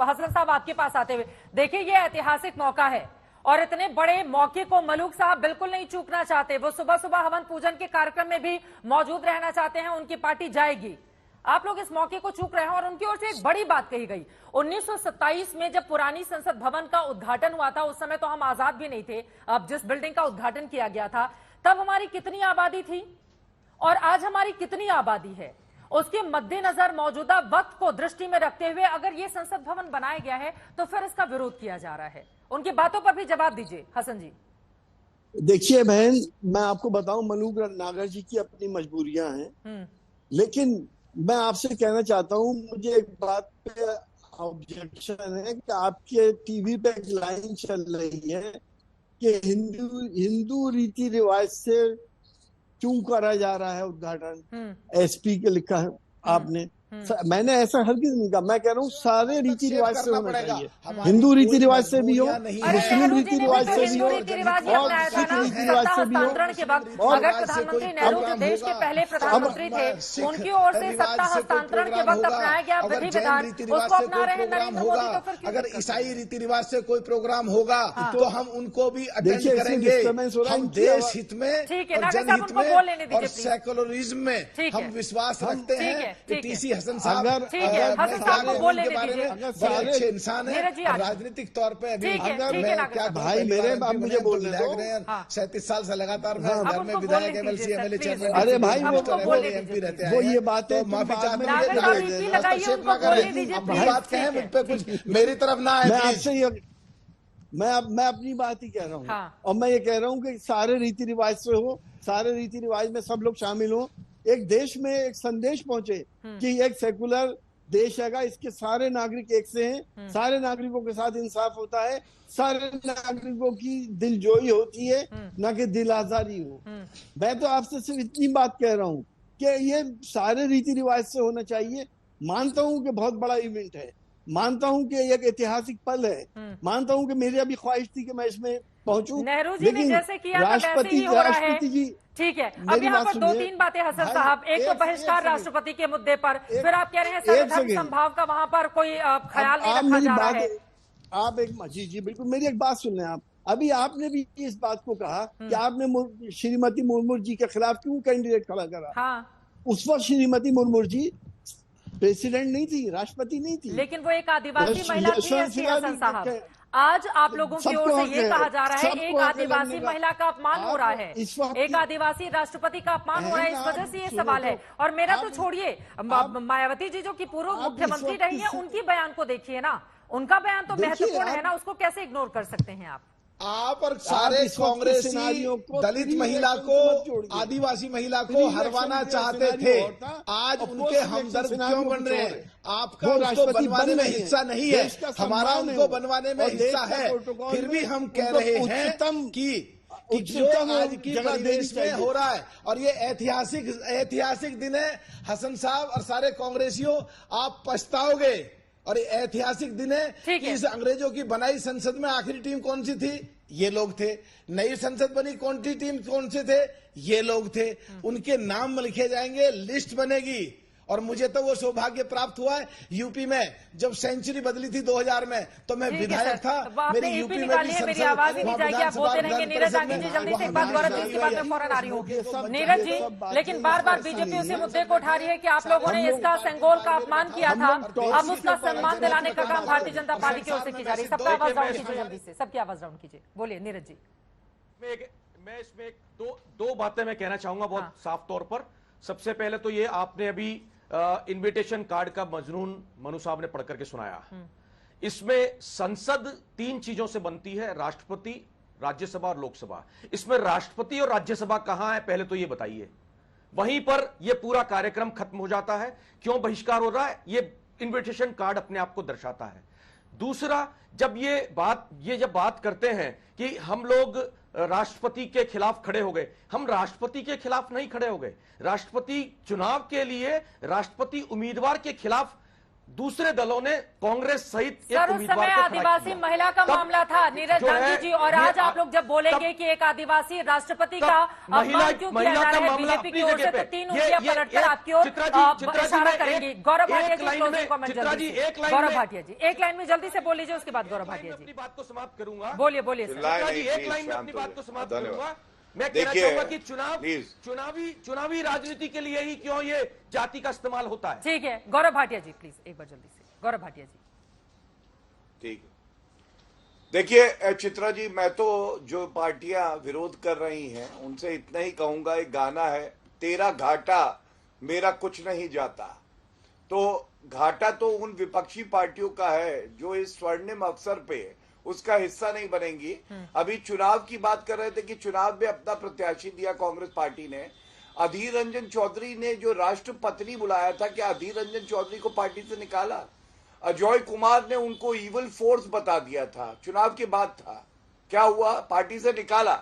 हसन साहब आपके पास आते हुए, देखिए ये ऐतिहासिक मौका है और इतने बड़े मौके को मलूक साहब बिल्कुल नहीं चूकना चाहते। वो सुबह सुबह हवन पूजन के कार्यक्रम में भी मौजूद रहना चाहते हैं, उनकी पार्टी जाएगी। आप लोग इस मौके को चूक रहे हैं और उनकी ओर से एक बड़ी बात कही गई। 1927 में जब पुरानी संसद भवन का उद्घाटन हुआ था, उस समय तो हम आजाद भी नहीं थे, अब जिस बिल्डिंग का उद्घाटन किया गया था तब हमारी कितनी आबादी थी और आज हमारी कितनी आबादी है, उसके मद्देनजर मौजूदा वक्त को दृष्टि में रखते हुए अगर ये संसद भवन बनाया गया है तो फिर इसका विरोध किया जा रहा है। उनकी बातों पर भी जवाब दीजिए हसन जी। देखिए बहन, मैं आपको बताऊं, मलूक नागर जी की अपनी मजबूरियां हैं, लेकिन मैं आपसे कहना चाहता हूं, मुझे एक बात पे ऑब्जेक्शन है कि आपके टीवी पे एक लाइन चल रही है कि हिंदू रीति रिवाज से क्यों करा जा रहा है उद्घाटन। एसपी के लिखा है आपने, मैंने ऐसा हरगिज नहीं कहा। मैं कह रहा हूँ सारे रीति रिवाज से होना चाहिए, हिंदू रीति रिवाज से भी हो, मुस्लिम रीति रिवाज से भी हो और सिख रीति रिवाज से भी हो। अगर प्रधानमंत्री नेहरू जो देश के पहले प्रधानमंत्री थे, उनकी ओर से सत्ता हस्तांतरण के वक्त अपनाया गया विधि विधान, उसको अपना रहे हैं नरेंद्र मोदी, तो फिर अगर ईसाई रीति रिवाज से कोई प्रोग्राम होगा तो हम उनको भी अटेंड करेंगे। हम देश हित में और जनहित में और सेकुलरिज्म में हम विश्वास रखते हैं कि टीसी हसन साहब अच्छे इंसान है। राजनीतिक तौर पे अभी क्या भाई मेरे बाप मुझे बोल रहे हैं 37 साल से लगातार मैं घर में विधायक एमएलसी एमएलए चेयरमैन, अरे भाई वो एमपी रहते हैं, वो ये बात है, माफी चाहते हैं, हस्तक्षेप ना करें, अपनी बात कहें, मुझ पे कुछ मेरी तरफ ना है। मैं अपनी बात ही कह रहा हूँ और मैं ये कह रहा हूँ कि सारे रीति रिवाज से हो, सारे रीति रिवाज में सब लोग शामिल हो, एक देश में एक संदेश पहुंचे कि एक सेकुलर देश है, इसके सारे नागरिक एक से हैं, सारे नागरिकों के साथ इंसाफ होता है, सारे नागरिकों की दिलजोई होती है, ना कि दिल आजारी हो। मैं तो आपसे सिर्फ इतनी बात कह रहा हूँ कि ये सारे रीति रिवाज से होना चाहिए। मानता हूँ कि बहुत बड़ा इवेंट है, मानता हूँ कि एक ऐतिहासिक पल है, मानता हूँ कि मेरी अभी ख्वाहिश थी कि मैं इसमें पहुंचूं, नेहरू जी ने जैसे किया राष्ट्रपति जी, ठीक है। अब यहाँ पर 2-3 बातें हसन साहब, एक तो बहिष्कार राष्ट्रपति के मुद्दे पर, फिर आप कह रहे हैं सर्वधर्म संभाव का वहां पर कोई ख्याल नहीं रखा जा रहा है। आप एक जी बिल्कुल मेरी एक बात सुन लें आप। अभी आपने भी इस बात को कहा कि आपने श्रीमती मुर्मू जी के खिलाफ क्यों कैंडिडेट खड़ा करा। उस वक्त श्रीमती मुर्मू जी प्रेसिडेंट नहीं थी, राष्ट्रपति नहीं थी, लेकिन वो एक आदिवासी महिला थी हसन साहब। आज आप लोगों की ओर से ये कहा जा रहा है एक आदिवासी महिला का अपमान हो रहा है, एक आदिवासी राष्ट्रपति का अपमान हो रहा है, इस वजह से ये सवाल है। और मेरा तो छोड़िए, मायावती जी जो कि पूर्व मुख्यमंत्री रही है, उनकी बयान को देखिए ना, उनका बयान तो महत्वपूर्ण है ना, उसको कैसे इग्नोर कर सकते हैं आप और सारे कांग्रेसी दलित महिला को, आदिवासी महिला को हरवाना चाहते थे, आज उनके हमदर्द क्यों बन रहे हैं? आपका उसको बनवाने में हिस्सा नहीं है, हमारा उनको बनवाने में हिस्सा है। फिर भी हम कह रहे हैं कि जो आज की परिवेश में हो रहा है, और ये ऐतिहासिक दिन है हसन साहब और सारे कांग्रेसियों, आप पछताओगे। और ये ऐतिहासिक दिन है कि इस अंग्रेजों की बनाई संसद में आखिरी टीम कौन सी थी? ये लोग थे। नई संसद बनी कौन सी टीम कौन से थे? ये लोग थे। उनके नाम लिखे जाएंगे, लिस्ट बनेगी। और मुझे तो वो सौभाग्य प्राप्त हुआ है यूपी में, जब सेंचुरी बदली थी 2000 में, तो मैं विधायक था, मेरी यूपी में भी मेरी आवाज ही नहीं जाएगी, आप बोलते रहेंगे। नीरज आगे जी जल्दी से एक बात, गौरव जी इसके बाद में फौरन आ रही हूँ। नीरज जी, लेकिन बार बार बीजेपी उसी मुद्दे को उठा रही है कि आप लोगों ने इसका सेंगोल का अपमान किया था, अब उसका सम्मान दिलाने का काम भारतीय जनता पार्टी की ओर से की जा रही है। सबका आवाज डाउन कीजिए, जल्दी से सबकी आवाज डाउन कीजिए, बोलिए नीरज जी। मैं इसमें दो बातें मैं कहना चाहूंगा बहुत साफ तौर पर। सबसे पहले तो ये आपने अभी इनविटेशन कार्ड का मजनून मनु साहब ने पढ़ करके सुनाया। इसमें संसद 3 चीजों से बनती है, राष्ट्रपति, राज्यसभा और लोकसभा। इसमें राष्ट्रपति और राज्यसभा कहां है पहले तो ये बताइए। वहीं पर यह पूरा कार्यक्रम खत्म हो जाता है। क्यों बहिष्कार हो रहा है, ये इनविटेशन कार्ड अपने आप को दर्शाता है। दूसरा, जब जब बात करते हैं कि हम लोग राष्ट्रपति के खिलाफ खड़े हो गए, हम राष्ट्रपति के खिलाफ नहीं खड़े हो गए। राष्ट्रपति चुनाव के लिए राष्ट्रपति उम्मीदवार के खिलाफ दूसरे दलों ने कांग्रेस सहित एक सर, उस उम्मीदवार समय को खड़ा आदिवासी किया। महिला का मामला था नीरज जो है, गांधी जी, और ये आज आप लोग जब बोलेंगे कि एक आदिवासी राष्ट्रपति का अपमान क्यों किया जा रहा है बीजेपी की ओर से, तो 3 उंगलियां पलटकर आपकी ओर इशारा करेंगी। गौरव भाटिया जी, क्लोजिंग कमेंट जल्दी से। गौरव भाटिया जी, एक लाइन में जल्दी से बोल लीजिए, उसके बाद गौरव भाटिया जी अपनी बात को समाप्त करूंगा। बोलिए बोलिए सर। चित्रा जी, एक लाइन में अपनी बात को समाप्त करूंगा। मैं कहना चाहूंगा कि चुनावी राजनीति के लिए ही क्यों ये जाति का इस्तेमाल होता है। ठीक है, गौरव भाटिया जी प्लीज एक बार जल्दी से। गौरव भाटिया जी। ठीक है, देखिए चित्रा जी, मैं तो जो पार्टियां विरोध कर रही हैं उनसे इतना ही कहूंगा, एक गाना है, तेरा घाटा मेरा कुछ नहीं जाता। तो घाटा तो उन विपक्षी पार्टियों का है जो इस स्वर्णिम अवसर पे उसका हिस्सा नहीं बनेंगी। अभी चुनाव की बात कर रहे थे कि चुनाव में अपना प्रत्याशी दिया कांग्रेस पार्टी ने। अधीर रंजन चौधरी ने जो राष्ट्रपति बुलाया था, क्या अधीर रंजन चौधरी को पार्टी से निकाला? अजय कुमार ने उनको इविल फोर्स बता दिया था, चुनाव के बाद था, क्या हुआ? पार्टी से निकाला।